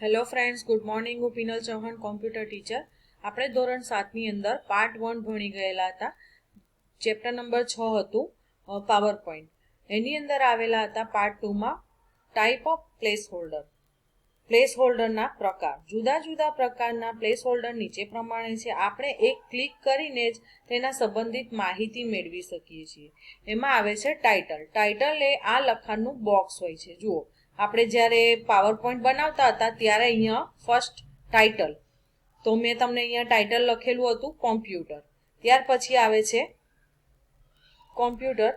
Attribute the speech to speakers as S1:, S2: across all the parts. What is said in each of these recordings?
S1: Hello friends, good morning. હું penal Chauhan, computer teacher. આપણે ધોરણ 7ની અંદર પાર્ટ 1 ભણી ગયેલા હતા. ચેપ્ટર નંબર 6 હતું પાવર પોઈન્ટ. એની અંદર આવેલા હતા પાર્ટ 2માં type of place holder. Place હોલ્ડરના પ્રકાર. જુદા જુદા પ્રકારના પ્લેસ હોલ્ડર નીચે પ્રમાણે છે. આપણે એક ક્લિક કરીને જ તેના સંબંધિત માહિતી મેળવી શકીએ છીએ. એમાં આવે છે ટાઇટલ. ટાઇટલ એ આ લખાણનું બોક્સ હોય છે. જુઓ, આપણે જ્યારે પાવર પોઈન્ટ બનાવતા હતા ત્યારે અહીંયા ફર્સ્ટ ટાઇટલ, તો મેં તમને અહીંયા ટાઇટલ લખેલું હતું કોમ્પ્યુટર. ત્યાર પછી આવે છે કોમ્પ્યુટર,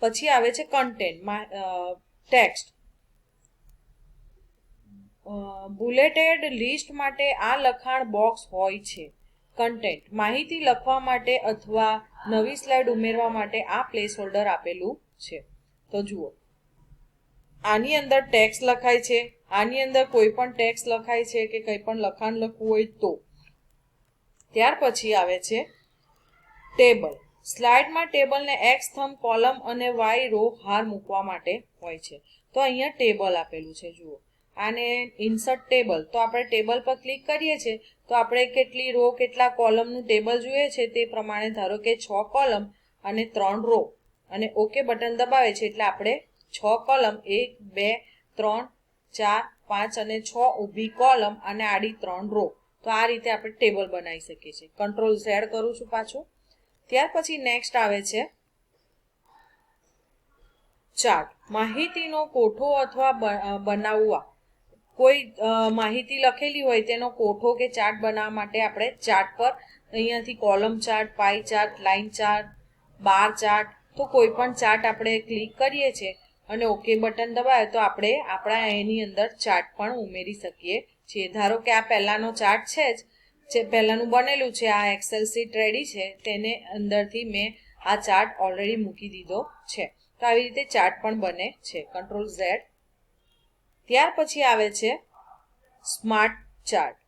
S1: પછી આવે છે કન્ટેન્ટ, ટેક્સ્ટ. બુલેટેડ લિસ્ટ માટે આ લખાણ બોક્સ હોય છે. કન્ટેન્ટ, માહિતી લખવા માટે અથવા નવી સ્લાઇડ ઉમેરવા માટે આ પ્લેસ હોલ્ડર આપેલું છે. તો જુઓ, આની અંદર ટેક્સ્ટ લખાય છે, આની અંદર કોઈ પણ ટેક્સ્ટ લખાય છે કે કંઈ પણ લખાણ લખવું હોય તો. ત્યાર પછી આવે છે ટેબલ. સ્લાઇડમાં ટેબલને એક્સ થંબ, કોલમ અને વાય રો હાર મૂકવા માટે હોય છે. તો અહીંયા ટેબલ આપેલું છે. જુઓ, આને ઇન્સર્ટ ટેબલ, તો આપણે ટેબલ પર ક્લિક કરીએ છીએ તો આપણે કેટલી રો કેટલા કોલમનું ટેબલ જોઈએ છે તે પ્રમાણે, ધારો કે 6 કોલમ અને 3 રો, અને ઓકે બટન દબાવે છે એટલે આપણે 6 કોલમ, 1 2 3 4 5 અને 6 ઊભી કોલમ અને આડી 3 રો. તો આ રીતે આપણે ટેબલ બનાવી શકીએ છીએ. કંટ્રોલ ઝેડ કરું છું પાછું. ત્યાર પછી નેક્સ્ટ આવે છે ચાર્ટ. માહિતીનો કોઠો અથવા બનાવવા. કોઈ માહિતી લખેલી હોય તેનો કોઠો કે ચાર્ટ બનાવવા માટે આપણે ચાર્ટ પર અહીંયાથી કોલમ ચાર્ટ, પાઈ chart, line chart, bar chart, તો કોઈ પણ ચાર્ટ આપણે ક્લિક કરીએ છીએ અને ઓકે બટન દબાવે તો આપણે આપણા એની અંદર ચાર્ટ પણ ઉમેરી શકીએ છીએ. ધારો કે આ પહેલાનો ચાર્ટ છે જ, જે પહેલાનું બનેલું છે, આ એક્સેલ શીટ રેડી છે, તેને અંદરથી મેં આ ચાર્ટ ઓલરેડી મૂકી દીધો છે. તો આવી રીતે ચાર્ટ પણ બને છે. Control Z. ત્યાર પછી આવે છે સ્માર્ટ ચાર્ટ,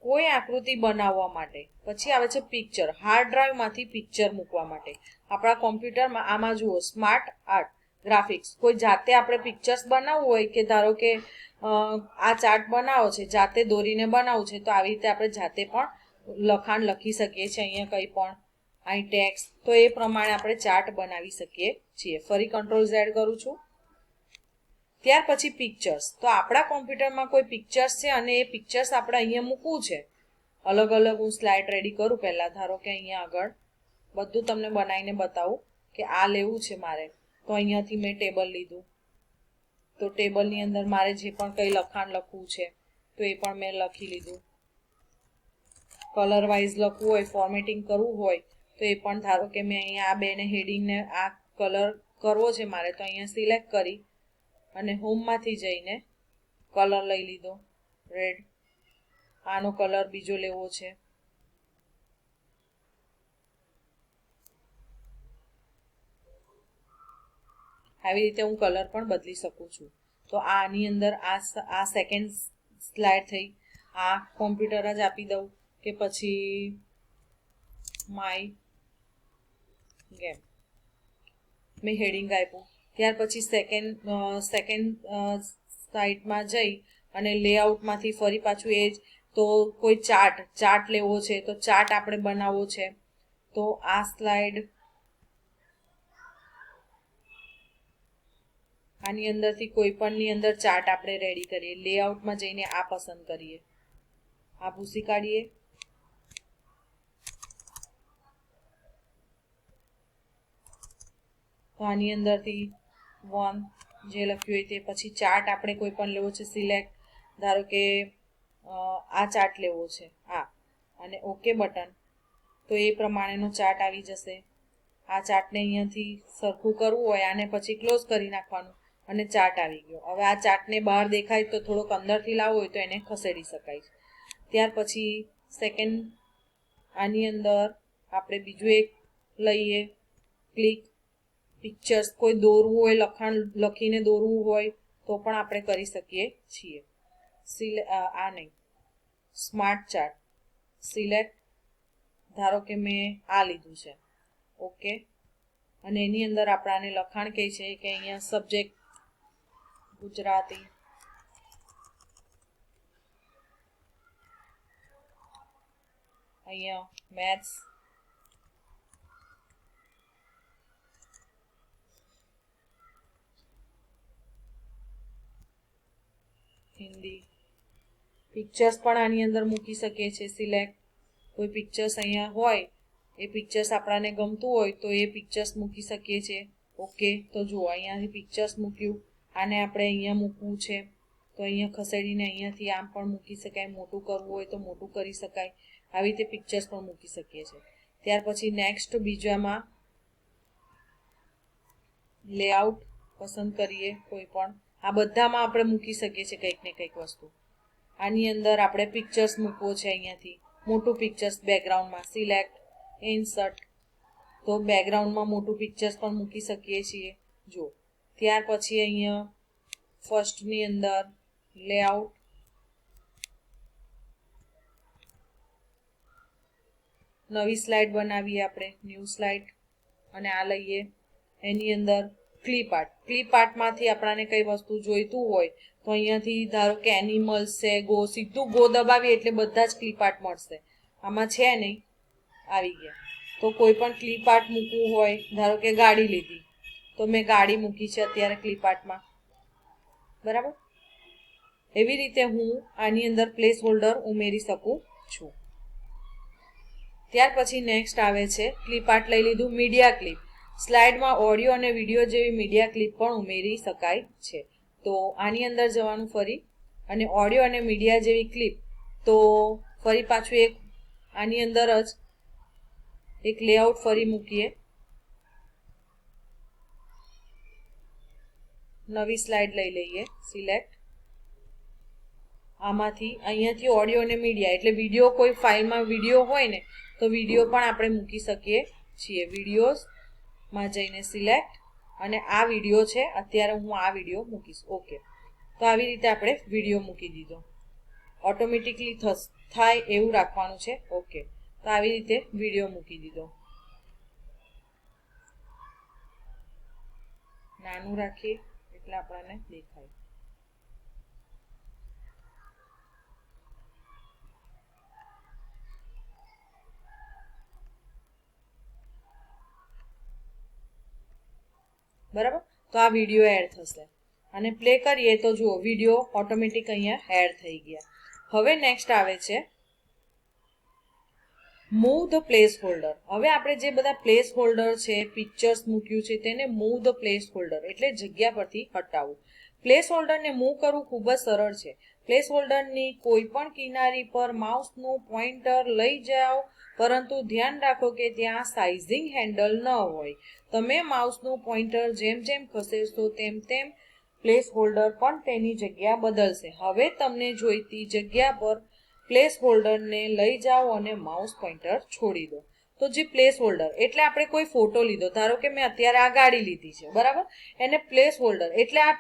S1: કોઈ આકૃતિ બનાવવા માટે. પછી આવે છે પિક્ચર, હાર્ડ ડ્રાઈવમાંથી પિક્ચર મૂકવા માટે. આપણા કોમ્પ્યુટરમાં આમાં જુઓ, સ્માર્ટ આર્ટ, ગ્રાફિક્સ. કોઈ જાતે આપણે પિક્ચર્સ બનાવવું હોય કે ધારો કે આ ચાર્ટ બનાવો છે, જાતે દોરીને બનાવવું છે, તો આવી રીતે આપણે જાતે પણ લખાણ લખી શકીએ છીએ. અહીંયા કંઈ પણ અહીં ટેક્સ્ટ, તો એ પ્રમાણે આપણે ચાર્ટ બનાવી શકીએ છીએ. ફરી કંટ્રોલ ઝેડ કરું છું. ત્યાર પછી પિક્ચર્સ. તો આપણા કોમ્પ્યુટરમાં કોઈ પિક્ચર્સ છે અને એ પિક્ચર્સ આપણે અહીંયા મૂકવું છે. અલગ અલગ હું સ્લાઇડ રેડી કરું પહેલાં. ધારો કે અહીંયા આગળ બધું તમને બનાવીને બતાવું કે આ લેવું છે મારે, તો અહીંયાથી મેં ટેબલ લીધું. તો ટેબલની અંદર મારે જે પણ કંઈ લખાણ લખવું છે તો એ પણ મેં લખી લીધું. કલર વાઇઝ લખવું હોય, ફોર્મેટિંગ કરવું હોય તો એ પણ, ધારો કે મેં અહીંયા આ બેને હેડિંગને આ કલર કરવો છે મારે, તો અહીંયા સિલેક્ટ કરી અને હોમમાંથી જઈને કલર લઈ લીધો, રેડ. આનો કલર બીજો લેવો છે. આવી રીતે હું કલર પણ બદલી શકું છું. તો આની અંદર આ સેકન્ડ સ્લાઇડ થઈ. આ કોમ્પ્યુટર જ આપી દઉં કે પછી માય ગેમ, મેં હેડિંગ આપ્યું. ત્યાર પછી સેકન્ડ સાઇડમાં જઈ અને લેઆઉટમાંથી ફરી પાછું એ જ, તો કોઈ ચાર્ટ લેવો છે, તો ચાર્ટ આપણે બનાવવો છે. તો આ સ્લાઇડ, આની અંદરથી કોઈ પણની અંદર ચાર્ટ આપણે રેડી કરીએ. લેઆઉટમાં જઈને આ પસંદ કરીએ, આ ભૂસી કાઢીએ. તો આની અંદરથી 1 જે લખ્યું હોય તે, પછી ચાર્ટ આપણે કોઈ પણ લેવો છે, સિલેક્ટ. ધારો કે આ ચાર્ટ લેવો છે, આ, અને ઓકે બટન, તો એ પ્રમાણેનો ચાર્ટ આવી જશે. આ ચાર્ટને અહીંયાથી સરખું કરવું હોય, આને પછી ક્લોઝ કરી નાખવાનું અને ચાર્ટ આવી ગયો. હવે આ ચાર્ટને બહાર દેખાય તો થોડોક અંદરથી લાવવો હોય તો એને ખસેડી શકાય. ત્યાર પછી સેકન્ડ, આની અંદર આપણે બીજું એક લઈએ, ક્લિક. પિક્ચર્સ કોઈ દોરવું હોય, લખાણ લખીને દોરવું હોય તો પણ આપણે કરી શકીએ છીએ. આ નહીં, સ્માર્ટ ચાર્ટ, સિલેક્ટ. ધારો કે મેં આ લીધું છે, ઓકે. અને એની અંદર આપણાને લખાણ કહે છે કે અહીંયા સબ્જેક્ટ ગુજરાતી, અહીંયા મેથ્સ, હિન્દી, પિક્ચર્સ પણ આની અંદર મૂકી શકીએ છીએ. સિલેક્ટ કોઈ પિક્ચર્સ અહીંયા હોય, એ પિક્ચર્સ આપણાને ગમતું હોય તો એ પિક્ચર્સ મૂકી શકીએ છીએ. ઓકે, તો જુઓ અહીંયાથી પિક્ચર્સ મૂક્યું, આને આપણે અહીંયા મૂકવું છે તો અહીંયા ખસેડીને અહીંયાથી આમ પણ મૂકી શકાય, મોટું કરવું હોય તો મોટું કરી શકાય. આવી રીતે પિક્ચર્સ પણ મૂકી શકીએ છીએ. ત્યાર પછી નેક્સ્ટ બીજામાં લેઆઉટ પસંદ કરીએ કોઈ પણ. આ બધામાં આપણે મૂકી શકીએ છીએ કંઈક ને કંઈક વસ્તુ. આની અંદર આપણે પિક્ચર્સ મૂકવો છે, અહીંયાથી મોટું પિક્ચર્સ બેકગ્રાઉન્ડમાં સિલેક્ટ ઇન્સર્ટ, તો બેકગ્રાઉન્ડમાં મોટું પિક્ચર્સ પણ મૂકી શકીએ છીએ. જો ત્યાર પછી અહીંયા ફર્સ્ટની અંદર લેઆઉટ, નવી સ્લાઇડ બનાવીએ આપણે, ન્યૂ સ્લાઇડ, અને આ લઈએ. એની અંદર ક્લિપ આર્ટ, ક્લિપ આર્ટમાંથી આપણાને કઈ વસ્તુ જોઈતું હોય તો અહીંયાથી ધારો કે એનિમલ્સ છે, સીધું ગો દબાવીએ એટલે બધા જ ક્લિપ આર્ટ મળશે. આમાં છે નહીં, આવી ગયા. તો કોઈ પણ ક્લિપ આર્ટ મૂકવું હોય, ધારો કે ગાડી લીધી તો મેં ગાડી મૂકી છે અત્યારે ક્લિપ આર્ટમાં, બરાબર. એવી રીતે હું આની અંદર પ્લેસ હોલ્ડર ઉમેરી શકું છું. ત્યાર પછી નેક્સ્ટ આવે છે ક્લિપ આર્ટ લઈ લીધું, મીડિયા ક્લિપ. સ્લાઇડમાં ઓડિયો અને વિડીયો જેવી મીડિયા ક્લિપ પણ ઉમેરી શકાય છે. તો આની અંદર જવાનું ફરી, અને ઓડિયો અને મીડિયા જેવી ક્લિપ, તો ફરી પાછું એક આની અંદર જ એક લેઆઉટ ફરી મૂકીએ, નવી સ્લાઇડ લઈ લઈએ, સિલેક્ટ. આમાંથી અહીંયાથી ઓડિયો અને મીડિયા એટલે વિડીયો, કોઈ ફાઇલમાં વિડીયો હોય ને તો વિડીયો પણ આપણે મૂકી શકીએ છીએ. વિડીયોઝમાં જઈને સિલેક્ટ, અને આ વિડીયો છે અત્યારે હું આ વિડીયો મૂકીશ. ઓકે, તો આવી રીતે આપણે વિડીયો મૂકી દીધો. ઓટોમેટિકલી થાય એવું રાખવાનું છે. ઓકે, તો આવી રીતે વિડીયો મૂકી દીધો. નાનું રાખીએ એટલે આપણને દેખાય. બરાબર, તો આ વિડીયો એડ થશે અને પ્લે કરીએ તો જુઓ વિડીયો ઓટોમેટિક અહીંયા એડ થઈ ગયા. હવે નેક્સ્ટ આવે છે મૂવ ધ પ્લેસ હોલ્ડર. હવે આપણે જે બધા પ્લેસ હોલ્ડર છે, પિક્ચર્સ મૂક્યું છે, તેને મૂવ ધ પ્લેસ હોલ્ડર એટલે જગ્યા પરથી હટાવવું. પ્લેસ હોલ્ડરને મૂવ કરવું ખૂબ જ સરળ છે. પ્લેસ હોલ્ડરની કોઈ પણ કિનારી પર માઉસનું પોઇન્ટર લઈ જાઓ, પરંતુ ધ્યાન રાખો કે ત્યાં સાઇઝિંગ હેન્ડલ ન હોય. તમે માઉસનું પોઇન્ટર જેમ જેમ ખસેડશો તેમ તેમ પ્લેસ હોલ્ડર પણ તેની જગ્યા બદલશે. હવે તમને જોઈતી જગ્યા પર પ્લેસ હોલ્ડરને લઈ જાઓ અને માઉસ પોઇન્ટર છોડી દો. તો જે પ્લેસ હોલ્ડર એટલે આપણે કોઈ ફોટો લીધો, ધારો કે મેં અત્યારે આ ગાડી લીધી છે, બરાબર. એને પ્લેસ હોલ્ડર એટલે આ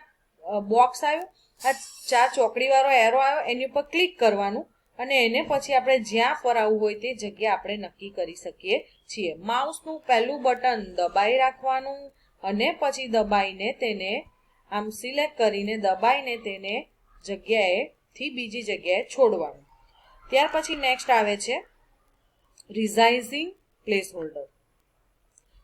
S1: બોક્સ આવ્યું, આ 4 ચોકડી વાળો એરો આવ્યો, એની ઉપર ક્લિક કરવાનું અને એને પછી આપણે જ્યાં ફરાવવું હોય તે જગ્યા આપણે નક્કી કરી શકીએ છીએ. માઉસનું પહેલું બટન દબાઈ રાખવાનું અને પછી દબાઈને તેને આમ સિલેક્ટ કરીને દબાઈને તેને જગ્યાએથી બીજી જગ્યાએ છોડવાનું. ત્યાર પછી નેક્સ્ટ આવે છે રિસાઇઝિંગ પ્લેસ હોલ્ડર.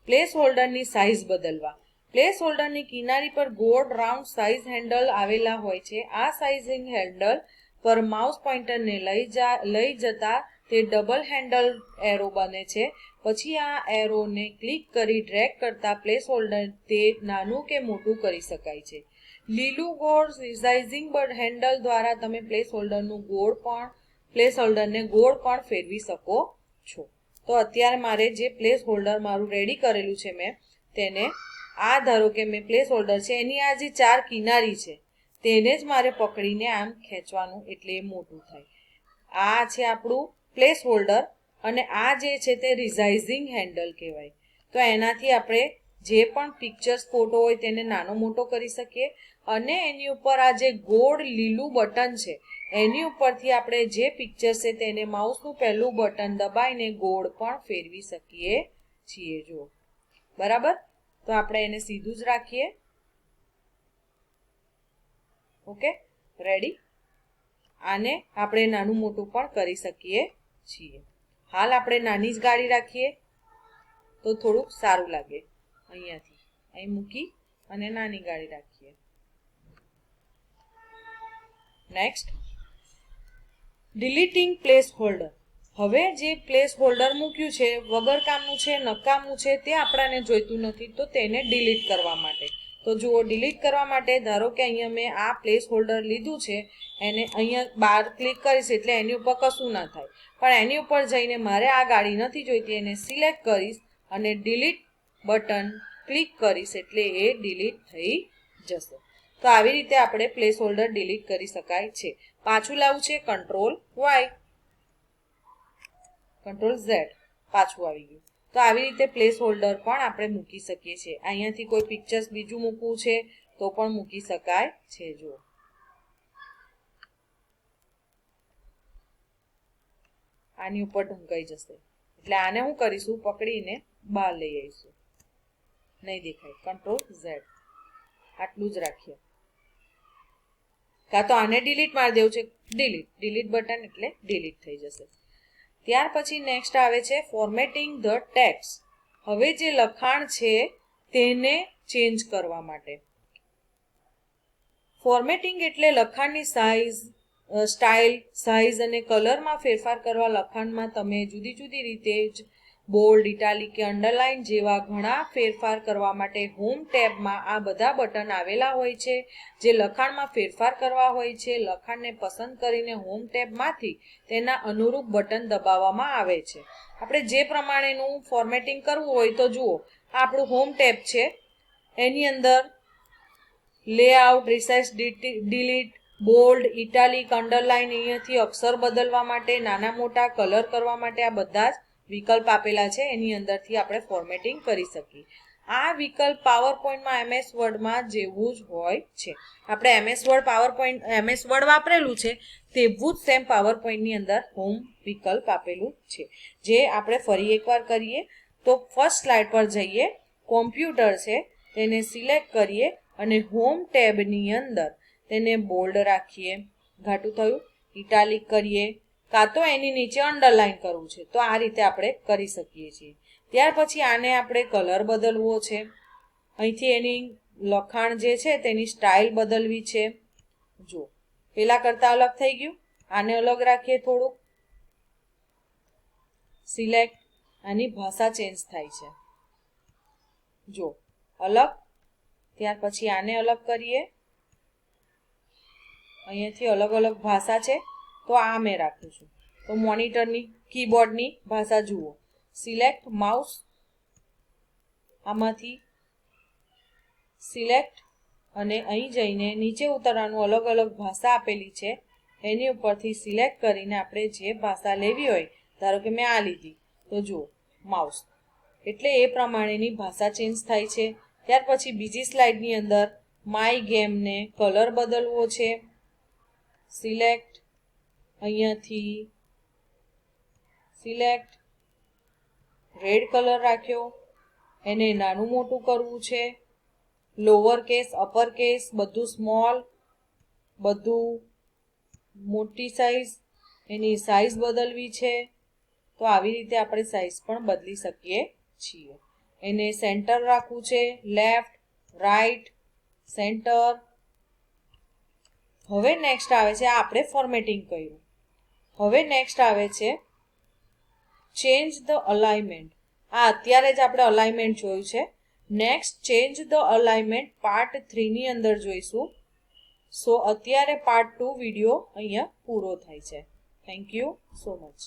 S1: પ્લેસ હોલ્ડરની સાઇઝ બદલવા. પ્લેસ હોલ્ડરની કિનારી પર ગોળ રાઉન્ડ સાઇઝ હેન્ડલ આવેલા હોય છે. આ સાઇઝિંગ હેન્ડલ પર માઉસ પોઇન્ટરને લઈ જતા તે ડબલ હેન્ડલ એરો બને છે. પછી આ એરોને ક્લિક કરી ડ્રેગ કરતા પ્લેસ હોલ્ડર તે નાનું કે મોટું કરી શકાય છે. લીલું ગોળ રિસાઇઝિંગ હેન્ડલ દ્વારા તમે પ્લેસ હોલ્ડરને ગોળ પણ ફેરવી શકો છો. તો અત્યારે મારે જે પ્લેસ હોલ્ડર મારું રેડી કરેલું છે મેં તેને આ ધારો કે મેં પ્લેસ હોલ્ડર છે એની આ જે 4 કિનારી છે તેને જ મારે પકડીને આમ ખેંચવાનું એટલે એ મોટું થાય. આ છે આપણું પ્લેસ હોલ્ડર અને આ જે છે તે રિસાઇઝિંગ હેન્ડલ કહેવાય. તો એનાથી આપણે જે પણ પિક્ચર્સ ફોટો હોય તેને નાનો મોટો કરી શકીએ અને એની ઉપર આ જે ગોળ લીલું બટન છે એની ઉપરથી આપણે જે પિક્ચર છે તેને માઉસનું પહેલું બટન દબાઈને ગોળ પણ ફેરવી શકીએ છીએ. જો બરાબર, તો આપણે એને સીધું જ રાખીએ. Okay, ready. આને આપણે નાનું મોટું પણ કરી શકીએ છીએ. હાલ આપણે નાની જ ગાડી રાખીએ તો થોડુંક સારું લાગે. અહીંયાથી અહીં મૂકી અને નાની ગાડી રાખીએ. Next, deleting place holder. હવે જે પ્લેસ હોલ્ડર મૂક્યું છે વગર કામનું છે, નકામું છે, તે આપણાને જોઈતું નથી, તો તેને ડિલીટ કરવા માટે. તો જુઓ, ડિલીટ કરવા માટે ધારો કે અહીંયા મેં આ પ્લેસ હોલ્ડર લીધું છે, એને અહીંયા બાર ક્લિક કરીશ એટલે એની ઉપર કશું ના થાય. પણ એની ઉપર જઈને મારે આ ગાડી નથી જોઈતી, એને સિલેક્ટ કરીશ અને ડિલીટ બટન ક્લિક કરીશ એટલે એ ડિલીટ થઈ જશે. તો આવી રીતે આપણે પ્લેસ હોલ્ડર ડિલીટ કરી શકાય છે. પાછું લાવવું છે, કંટ્રોલ વાય, કંટ્રોલ ઝેડ, પાછું આવી ગયું. તો આવી રીતે પ્લેસ હોલ્ડર પણ આપણે મૂકી શકીએ છીએ. અહીંયાથી કોઈ પિક્ચર્સ બીજું મૂકવું છે તો પણ મૂકી શકાય છે. જુઓ, આની ઉપર ઢંકાઈ જશે એટલે આને શું કરીશું, પકડીને બહાર લઈ આવીશું. નહીં દેખાય, કંટ્રોલ ઝેડ, આટલું જ રાખીએ. કાં તો આને ડિલીટ મારી દેવું છે, ડિલીટ બટન એટલે ડિલીટ થઈ જશે. ત્યાર પછી નેક્સ્ટ આવે છે ફોર્મેટિંગ ધ ટેક્સ્ટ. હવે જે લખાણ છે તેને ચેન્જ કરવા માટે. ફોર્મેટિંગ એટલે લખાણની સ્ટાઇલ, સાઇઝ અને કલરમાં ફેરફાર કરવા. લખાણમાં તમે જુદી જુદી રીતે જ બોલ્ડ, ઇટાલિક કે અંડરલાઇન જેવા ઘણા ફેરફાર કરવા માટે હોમ ટેબમાં આ બધા બટન આવેલા હોય છે. જે લખાણમાં ફેરફાર કરવા હોય છે, લખાણને પસંદ કરીને હોમ ટેબમાંથી તેના અનુરૂપ બટન દબાવવામાં આવે છે. આપણે જે પ્રમાણેનું ફોર્મેટિંગ કરવું હોય તો જુઓ, આ આપણું હોમ ટેબ છે, એની અંદર layout, resize, delete, bold, italic, underline, અહીંયાથી અક્ષર બદલવા માટે, નાના મોટા કલર કરવા માટે આ બધા જ વિકલ્પ આપેલા છે. એની અંદરથી આપણે ફોર્મેટિંગ કરી શકીએ. આ વિકલ્પ પાવર પોઈન્ટમાં, MS વર્ડમાં જેવું જ હોય છે. આપણે MS વર્ડ વાપરેલું છે તેવું જ સેમ પાવર પોઈન્ટની અંદર હોમ વિકલ્પ આપેલું છે. જે આપણે ફરી એકવાર કરીએ તો ફર્સ્ટ સ્લાઇડ પર જઈએ, કોમ્પ્યુટર છે તેને સિલેક્ટ કરીએ અને હોમ ટેબની અંદર તેને બોલ્ડ રાખીએ, ઘાટું થયું, ઇટાલિક કરીએ, કાં તો એની નીચે અંડરલાઇન કરવું છે તો આ રીતે આપણે કરી શકીએ છીએ. ત્યાર પછી આને આપણે કલર બદલવો છે, અહીંથી એની લખાણ જે છે તેની સ્ટાઇલ બદલવી છે. જો, પેલા કરતાં અલગ થઈ ગયું. આને અલગ રાખીએ, થોડુંક સિલેક્ટ, આની ભાષા ચેન્જ થાય છે. જો, અલગ. ત્યાર પછી આને અલગ કરીએ, અહીંયાથી અલગ અલગ ભાષા છે તો આ મેં રાખું છું. તો મોનિટરની, કીબોર્ડની ભાષા જુઓ, સિલેક્ટ માઉસ, આમાંથી સિલેક્ટ અને અહીં જઈને નીચે ઉતરવાનું, અલગ અલગ ભાષા આપેલી છે એની ઉપરથી સિલેક્ટ કરીને આપણે જે ભાષા લેવી હોય, ધારો કે મેં આ લીધી તો જુઓ માઉસ, એટલે એ પ્રમાણેની ભાષા ચેન્જ થાય છે. ત્યાર પછી બીજી સ્લાઇડની અંદર માય ગેમને કલર બદલવો છે, સિલેક્ટ, અહીંયાથી સિલેક્ટ, રેડ કલર રાખ્યો, એને નાનું મોટું કરવું છે, લોઅર કેસ, અપર કેસ, બધું સ્મોલ, બધું મોટી સાઈઝ, એની સાઈઝ બદલવી છે. તો આવી રીતે આપણે સાઈઝ પણ બદલી શકીએ છીએ. એને સેન્ટર રાખવું છે, લેફ્ટ, રાઈટ, સેન્ટર. હવે નેક્સ્ટ આવે છે, આપણે ફોર્મેટિંગ કર્યું. હવે નેક્સ્ટ આવે છે ચેન્જ ધ અલાઇનમેન્ટ. આ અત્યારે જ આપણે અલાઇનમેન્ટ જોયું છે. Next change the alignment part 3 ની અંદર જોઈશું. સો અત્યારે પાર્ટ 2 વિડીયો અહીંયા પૂરો થાય છે. Thank you so much.